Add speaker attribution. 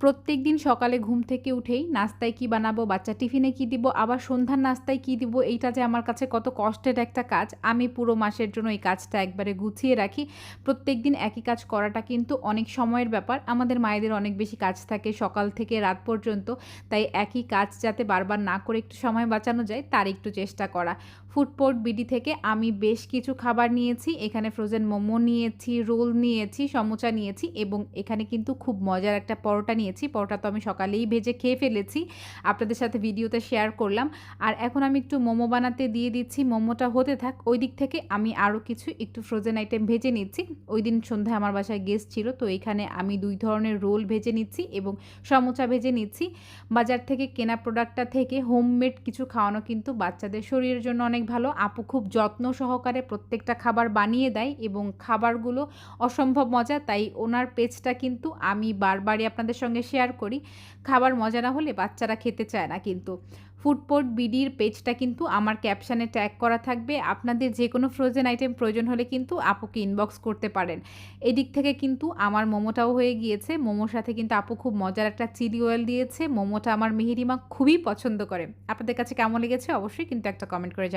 Speaker 1: প্রত্যেকদিন সকালে ঘুম থেকে উঠেই নাস্তায় কি বানাবো, বাচ্চার টিফিনে কি দিব, আবার সন্ধ্যার নাস্তায় কি দিব, এইটা যে আমার কাছে কত কষ্টের একটা কাজ। আমি পুরো মাসের জন্য এই কাজটা একবারে গুছিয়ে রাখি। প্রত্যেকদিন একই কাজ করাটা কিন্তু অনেক সময়ের ব্যাপার। আমাদের মায়েদের অনেক বেশি কাজ থাকে সকাল থেকে রাত পর্যন্ত। তাই একই কাজ যাতে বারবার না করে একটু সময় বাঁচানো যায় তার একটু চেষ্টা করা। ফুডপোর্ট বিডি থেকে আমি বেশ কিছু খাবার নিয়েছি। এখানে ফ্রোজেন মোমো নিয়েছি, রোল নিয়েছি, সমোচা নিয়েছি এবং এখানে কিন্তু খুব মজার একটা পরোটা নিয়েছি। পরোটা তো আমি সকালেই ভেজে খেয়ে ফেলেছি। আপনাদের সাথে ভিডিওতে শেয়ার করলাম। আর এখন আমি একটু মোমো বানাতে দিয়ে দিচ্ছি। মোমোটা হতে থাক। ওই দিক থেকে আমি আরও কিছু একটু ফ্রোজেন আইটেম ভেজে নিচ্ছি। ওইদিন সন্ধ্যায় আমার বাসায় গেস্ট ছিল। তো এখানে আমি ২ ধরনের রোল ভেজে নিচ্ছি এবং সমোচা ভেজে নিচ্ছি। বাজার থেকে কেনা প্রোডাক্টটা থেকে হোমমেড কিছু খাওয়ানো কিন্তু বাচ্চাদের শরীরের জন্য অনেক ভালো। আপু খুব যত্ন সহকারে প্রত্যেকটা খাবার বানিয়ে দেয় এবং খাবারগুলো অসম্ভব মজা। তাই ওনার পেজটা কিন্তু আমি বারবারই আপনাদের সঙ্গে শেয়ার করি। খাবার মজা না হলে বাচ্চারা খেতে চায় না কিন্তু। ফুডপোর্ট বিডির পেজটা কিন্তু আমার ক্যাপশনে ট্যাগ করা থাকবে। আপনাদের যেকোনো ফ্রোজেন আইটেম প্রয়োজন হলে কিন্তু আপুকে ইনবক্স করতে পারেন। এদিক থেকে কিন্তু আমার মোমোটাও হয়ে গিয়েছে। মোমোর সাথে কিন্তু আপু খুব মজার একটা চিলি অয়েল দিয়েছে। মোমোটা আমার মেহেরিমা খুবই পছন্দ করে। আপনাদের কাছে কেমন লেগেছে অবশ্যই কিন্তু একটা কমেন্ট করে